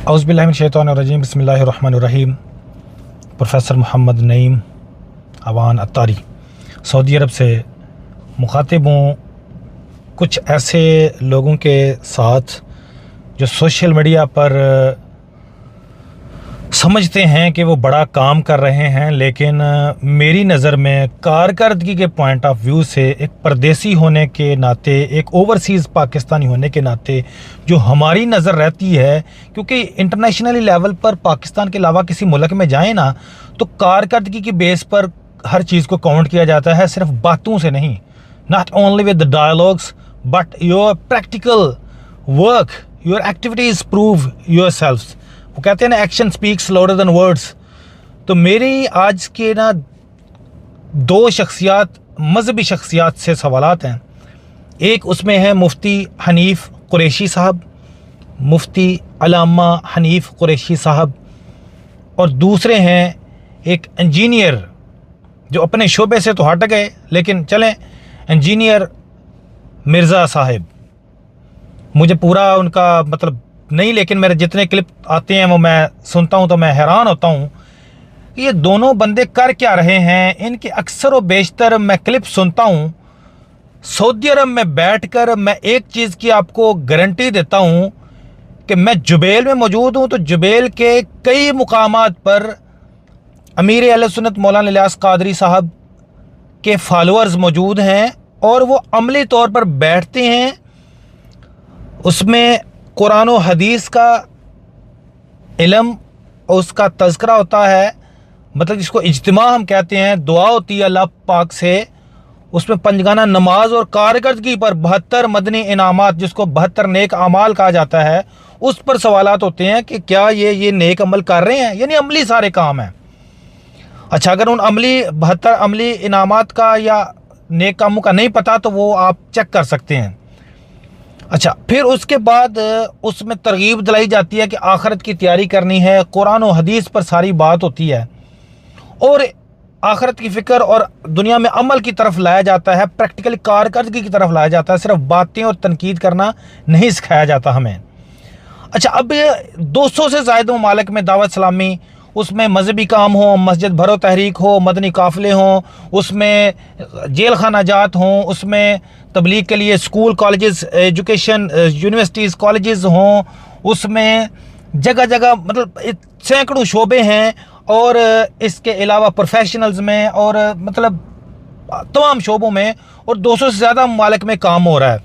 औज़ुबिल्लाहिमिनश्शैतानिर्रजीम बिस्मिल्लाहिर्रहमानिर्रहीम। Professor Mohammad Naeem Awan Attari Saudi अरब से मुखातिब हूँ कुछ ऐसे लोगों के साथ जो सोशल मीडिया पर समझते हैं कि वो बड़ा काम कर रहे हैं, लेकिन मेरी नज़र में कारकर्दगी के पॉइंट ऑफ व्यू से एक परदेसी होने के नाते, एक ओवरसीज़ पाकिस्तानी होने के नाते जो हमारी नज़र रहती है, क्योंकि इंटरनेशनली लेवल पर पाकिस्तान के अलावा किसी मुल्क में जाएँ ना तो कारकर्दगी की बेस पर हर चीज़ को काउंट किया जाता है, सिर्फ बातों से नहीं। Not only with the dialogues but your practical work, your activities prove your self. वो कहते हैं ना, action speaks louder than words. तो मेरी आज के ना दो शख्सियात, मजहबी शख्सियात से सवालात हैं। एक उसमें है मुफ्ती हनीफ कुरैशी साहब, मुफ्ती अल्लामा हनीफ कुरैशी साहब, और दूसरे हैं एक इंजीनियर जो अपने शोबे से तो हट गए, लेकिन चलें, इंजीनियर मिर्ज़ा साहब। मुझे पूरा उनका मतलब नहीं, लेकिन मेरे जितने क्लिप आते हैं वो मैं सुनता हूं तो मैं हैरान होता हूं कि ये दोनों बंदे कर क्या रहे हैं। इनके अक्सर व बेशतर मैं क्लिप सुनता हूं। सऊदी अरब में बैठकर मैं एक चीज़ की आपको गारंटी देता हूं कि मैं जुबैल में मौजूद हूं तो जुबैल के कई मुकामात पर अमीर अहले सुन्नत मौलाना इलियास कादरी साहब के फॉलोअर्स मौजूद हैं और वो अमली तौर पर बैठते हैं। उसमें कुरान और हदीस का इल्म और उसका तज़किरा होता है, मतलब जिसको इज्तिमा हम कहते हैं, दुआ होती है अल्लाह पाक से। उसमें पंजगाना नमाज और कारकर्दगी पर 72 मदनी इनामात, जिसको 72 नेक अमाल कहा जाता है, उस पर सवालात होते हैं कि क्या ये नेक अमल कर रहे हैं, यानी अमली सारे काम हैं। अच्छा, अगर उन 72 अमली इनामात का या नेक कामों का नहीं पता तो वो आप चेक कर सकते हैं। अच्छा, फिर उसके बाद उसमें तरगीब दिलाई जाती है कि आखिरत की तैयारी करनी है, कुरान और हदीस पर सारी बात होती है और आखिरत की फ़िक्र और दुनिया में अमल की तरफ लाया जाता है, प्रैक्टिकली कारकर्दगी की तरफ लाया जाता है। सिर्फ बातें और तनकीद करना नहीं सिखाया जाता हमें। अच्छा, अब 200 से ज़ायद ममालिक में दावत सलामी, उसमें मजहबी काम हो, मस्जिद भरो तहरीक हो, मदनी काफ़िले हों, उसमें जेल खाना जात हों, उसमें तबलीग के लिए school colleges, education universities colleges हों, उसमें जगह जगह मतलब सैकड़ों शोबे हैं और इसके अलावा प्रोफेशनल्स में और मतलब तमाम शोबों में, और 200 से ज़्यादा ममालिक में काम हो रहा है।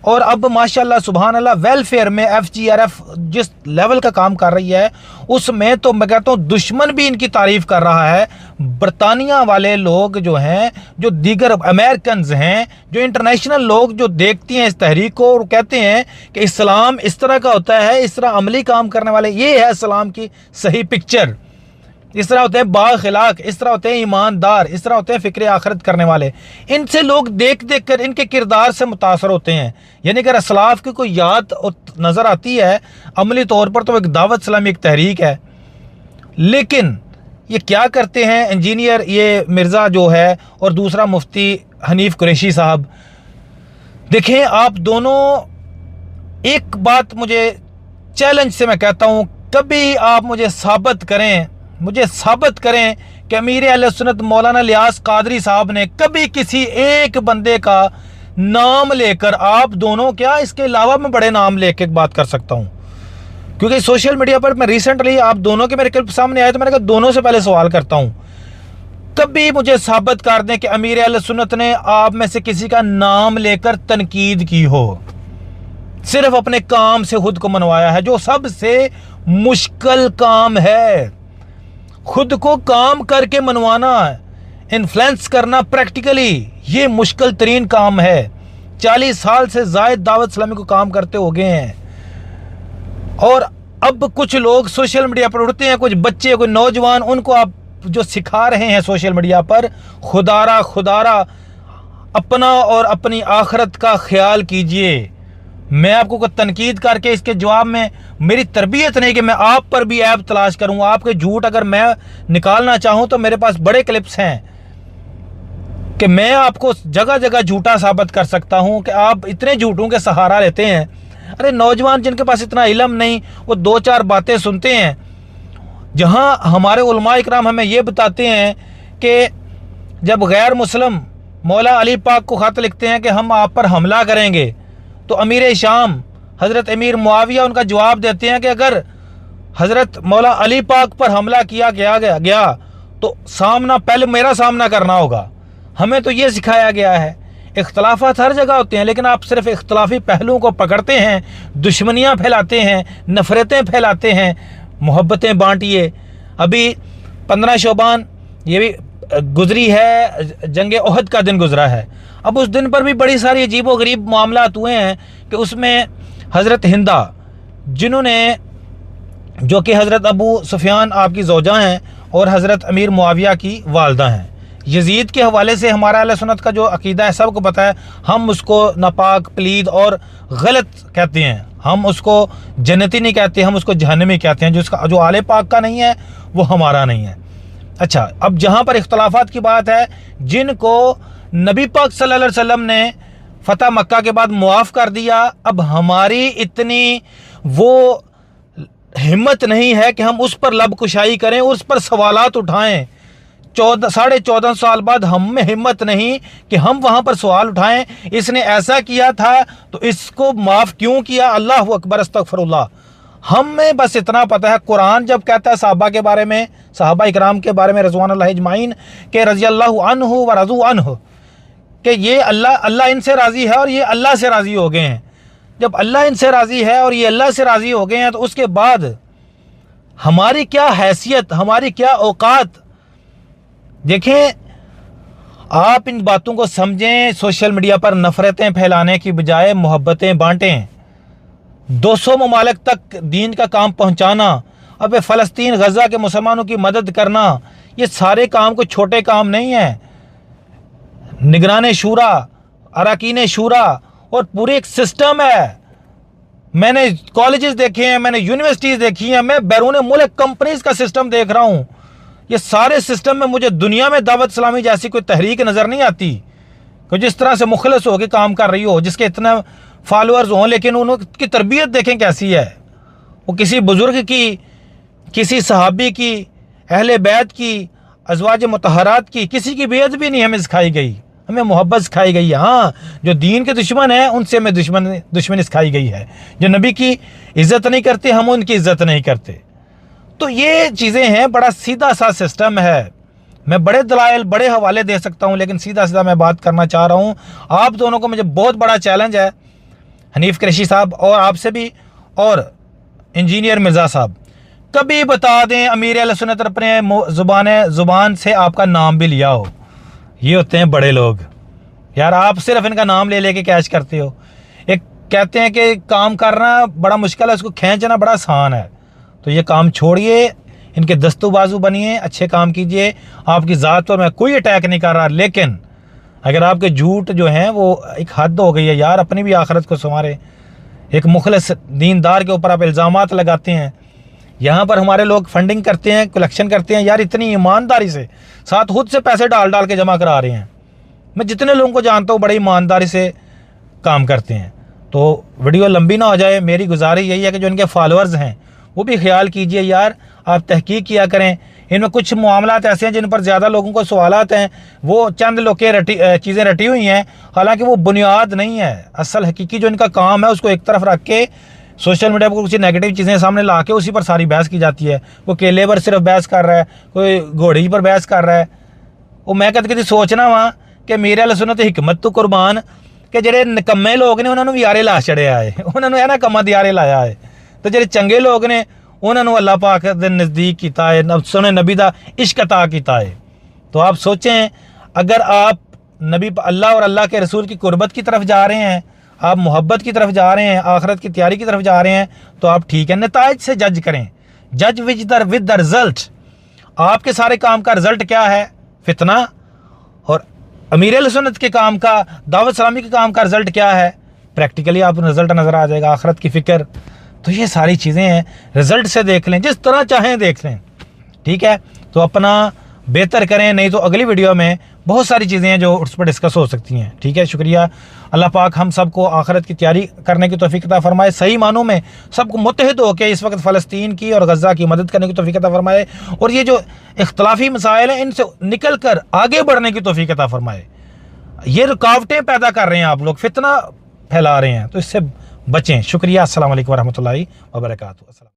और अब माशाल्लाह सुभान अल्लाह वेलफेयर में FGRF जिस लेवल का काम कर रही है उसमें तो मैं कहता हूँ दुश्मन भी इनकी तारीफ़ कर रहा है। बरतानिया वाले लोग जो हैं, जो दीगर अमेरिकन हैं, जो इंटरनेशनल लोग जो देखती हैं इस तहरीक को और कहते हैं कि इस्लाम इस तरह का होता है, इस तरह अमली काम करने वाले, ये है इस्लाम की सही पिक्चर। इस तरह होते हैं बाखिलाक, इस तरह होते हैं ईमानदार, इस तरह होते हैं फ़िक्र आखिरत करने वाले। इनसे लोग देख देख कर इनके किरदार से मुतासर होते हैं। यानी अगर असलाफ की कोई याद नज़र आती है अमली तौर पर तो एक दावत सलामी, एक तहरीक है। लेकिन ये क्या करते हैं इंजीनियर ये मिर्ज़ा जो है और दूसरा मुफ्ती हनीफ कुरैशी साहब, देखें आप दोनों, एक बात मुझे चैलेंज से मैं कहता हूँ, कभी आप मुझे साबित करें कि अमीर अहले सुन्नत मौलाना इलियास कादरी साहब ने कभी किसी एक बंदे का नाम लेकर, आप दोनों क्या, इसके अलावा मैं बड़े नाम लेकर बात कर सकता हूं, क्योंकि सोशल मीडिया पर मैं रिसेंटली आप दोनों के मेरे क्लिप सामने आए तो मैंने कहा दोनों से पहले सवाल करता हूं, कभी मुझे साबित कर दें कि अमीर अहले सुन्नत ने आप में से किसी का नाम लेकर तनकीद की हो, सिर्फ अपने काम से खुद को मनवाया है, जो सबसे मुश्किल काम है। खुद को काम करके मनवाना, इन्फ्लुएंस करना प्रैक्टिकली, ये मुश्किल तरीन काम है। 40 साल से ज़ायद दावत इस्लामी को काम करते हो गए हैं और अब कुछ लोग सोशल मीडिया पर उठते हैं, कुछ बच्चे, कुछ नौजवान, उनको आप जो सिखा रहे हैं सोशल मीडिया पर, खुदारा अपना और अपनी आखिरत का ख्याल कीजिए। मैं आपको तनकीद करके इसके जवाब में मेरी तरबियत नहीं कि मैं आप पर भी ऐब तलाश करूँ। आपके झूठ अगर मैं निकालना चाहूँ तो मेरे पास बड़े क्लिप्स हैं कि मैं आपको जगह जगह झूठा साबित कर सकता हूँ कि आप इतने झूठों के सहारा लेते हैं। अरे नौजवान जिनके पास इतना इल्म नहीं, वो 2-4 बातें सुनते हैं, जहाँ हमारे उलमा इकराम हमें ये बताते हैं कि जब गैर मुस्लिम मौला अली पाक को ख़त लिखते हैं कि हम आप पर हमला करेंगे, तो अमीर शाम हज़रत अमीर मुआविया उनका जवाब देते हैं कि अगर हज़रत मौला अली पाक पर हमला किया गया तो सामना पहले मेरा सामना करना होगा। हमें तो ये सिखाया गया है। इख्तलाफात हर जगह होते हैं, लेकिन आप सिर्फ इख्तलाफी पहलुओं को पकड़ते हैं, दुश्मनियाँ फैलाते हैं, नफ़रतें फैलाते हैं, मोहब्बतें बांटिए। अभी 15 शोबान ये भी गुजरी है, जंग ओहद का दिन गुजरा है। अब उस दिन पर भी बड़ी सारी अजीब व गरीब मामलात हुए हैं कि उसमें हज़रत हिंदा, जिन्होंने जो कि हज़रत अबू सुफियान आपकी ज़ौजा हैं और हज़रत अमीर मुआविया की वालदा हैं, यजीद के हवाले से हमारा अहले सुन्नत का जो अकीदा है सबको पता है। हम उसको नापाक, प्लीद और गलत कहते हैं। हम उसको जन्नती नहीं कहते, हम उसको जहन्नमी कहते हैं। जो आले पाक का नहीं है वो हमारा नहीं है। अच्छा, अब जहाँ पर इख्तलाफात की बात है, जिनको नबी पाक सल्लल्लाहु अलैहि वसल्लम ने फ़तह मक्का के बाद मुआफ़ कर दिया, अब हमारी इतनी वो हिम्मत नहीं है कि हम उस पर लब कुशाई करें, उस पर सवालात उठाएं। 14.5 साल बाद हम में हिम्मत नहीं कि हम वहाँ पर सवाल उठाएं, इसने ऐसा किया था तो इसको माफ़ क्यों किया, अल्लाह अकबर, अस्तगफिरुल्लाह। हम में बस इतना पता है, कुरान जब कहता है सहाबा के बारे में, सहाबा इकराम के बारे में रज़वानुल्लाह अजमाइन के रज़ियल्लाहु अन्हु व रज़ू अन्हु, कि ये अल्लाह इनसे राज़ी है और ये अल्लाह से राज़ी हो गए हैं। जब अल्लाह इनसे राज़ी है और ये अल्लाह से राज़ी हो गए हैं, तो उसके बाद हमारी क्या हैसियत, हमारी क्या औकात। देखें, आप इन बातों को समझें। सोशल मीडिया पर नफ़रतें फैलाने की बजाय मोहब्बतें बांटें। 200 ममालिक तक दीन का काम पहुंचाना, अब फ़लस्तीन गज़ा के मुसलमानों की मदद करना, ये सारे काम कोई छोटे काम नहीं हैं। निगरान शूरा, अरकान शूरा और पूरे एक सिस्टम है। मैंने कॉलेजेस देखे हैं, मैंने यूनिवर्सिटीज़ देखी हैं, मैं बैरून मुल्क कंपनीज़ का सिस्टम देख रहा हूँ। ये सारे सिस्टम में मुझे दुनिया में दावत इस्लामी जैसी कोई तहरीक नज़र नहीं आती, कि जिस तरह से मुखलस होकर काम कर रही हो, जिसके इतने फॉलोअर्स हों, लेकिन उनकी तरबियत देखें कैसी है। वो किसी बुज़ुर्ग की, किसी सहाबी की, अहले बैत की, अज़वाज मुतहरात की, किसी की बेअदबी नहीं हमें सिखाई गई, हमें मोहब्बत सिखाई गई है। हाँ, जो दीन के दुश्मन हैं उनसे हमें दुश्मनी सिखाई गई है। जो नबी की इज़्ज़त नहीं करते, हम उनकी इज़्ज़त नहीं करते। तो ये चीज़ें हैं, बड़ा सीधा सा सिस्टम है। मैं बड़े दलाइल, बड़े हवाले दे सकता हूँ, लेकिन सीधा सीधा मैं बात करना चाह रहा हूँ। आप दोनों को मुझे बहुत बड़ा चैलेंज है, हनीफ कुरैशी साहब और आपसे भी, और इंजीनियर मिर्ज़ा साहब, कभी बता दें अमीर अहले सुन्नत अपने ज़ुबान से आपका नाम भी लिया हो। ये होते हैं बड़े लोग। यार, आप सिर्फ इनका नाम ले लेके कैश करते हो। एक कहते हैं कि काम करना बड़ा मुश्किल है, उसको खींचना बड़ा आसान है। तो ये काम छोड़िए, इनके दस्तू बाजू बनिए, अच्छे काम कीजिए। आपकी ज़ात पर मैं कोई अटैक नहीं कर रहा, लेकिन अगर आपके झूठ जो हैं वो एक हद हो गई है यार, अपनी भी आखिरत को संवारे। एक मुखलिस दीनदार के ऊपर आप इल्ज़ामात लगाते हैं। यहाँ पर हमारे लोग फंडिंग करते हैं, कलेक्शन करते हैं यार, इतनी ईमानदारी से, साथ खुद से पैसे डाल डाल के जमा करा रहे हैं। मैं जितने लोगों को जानता हूँ बड़ी ईमानदारी से काम करते हैं। तो वीडियो लंबी ना हो जाए, मेरी गुजारिश यही है कि जो इनके फॉलोअर्स हैं वो भी ख्याल कीजिए यार, आप तहकीक किया करें। इनमें कुछ मामलात ऐसे हैं जिन पर ज़्यादा लोगों को सवालात हैं, वो चंद लोग के चीज़ें रटी हुई हैं, हालांकि वो बुनियाद नहीं है। असल हकीकी जो इनका काम है उसको एक तरफ रख के सोशल मीडिया पर कुछ नेगेटिव चीज़ें सामने ला के उसी पर सारी बहस की जाती है। कोई केले पर सिर्फ बहस कर रहा है, कोई घोड़ी पर बहस कर रहा है। वो मैं कभी सोचना वहाँ कि मेरे अहले सुन्नत हिकमत तो कुर्बान कि ਜਿਹੜੇ ਨਿਕੰਮੇ ਲੋਕ ਨੇ ਉਹਨਾਂ ਨੂੰ ਵੀ ਯਾਰੇ ਲਾ ਛੜਿਆ ਹੈ, ਉਹਨਾਂ ਨੂੰ ਇਹਨਾਂ ਕੰਮਾਂ ਦੇ ਯਾਰੇ ਲਾਇਆ ਹੈ। ਤੇ ਜਿਹੜੇ ਚੰਗੇ ਲੋਕ ਨੇ ਉਹਨਾਂ ਨੂੰ अल्लाह पाक ਦੇ नज़दीक किया है, सोने नबी का इश्क अता किया है। तो आप सोचें, अगर आप नबी अल्लाह और अल्लाह के रसूल की कुर्बत की तरफ जा रहे हैं, आप मोहब्बत की तरफ जा रहे हैं, आखिरत की तैयारी की तरफ जा रहे हैं, तो आप ठीक है। नताइज से जज करें, जज विद द रिज़ल्ट। आपके सारे काम का रिज़ल्ट क्या है? फितना। और अमीर अहले सुन्नत के काम का, दावत इस्लामी के काम का रिज़ल्ट क्या है? प्रैक्टिकली आप रिज़ल्ट नज़र आ जाएगा, आखिरत की फ़िक्र। तो ये सारी चीज़ें हैं, रिज़ल्ट से देख लें, जिस तरह चाहें देख लें, ठीक है। तो अपना बेहतर करें, नहीं तो अगली वीडियो में बहुत सारी चीज़ें हैं जो उस पर डिस्कस हो सकती हैं। ठीक है, शुक्रिया। अल्लाह पाक हम सबको आखिरत की तैयारी करने की तौफीक अता फरमाए, सही मानों में सबको मुत्तहिद होकर इस वक्त फ़लस्तीन की और गज़ा की मदद करने की तौफीक अता फरमाए, और ये जो इख्तलाफी मसाइल हैं इनसे निकल कर आगे बढ़ने की तौफीक अता फरमाए। ये रुकावटें पैदा कर रहे हैं आप लोग, फितना फैला रहे हैं, तो इससे बचें। शुक्रिया। अस्सलाम वालेकुम वरहमतुल्लाहि वबरकातुहू।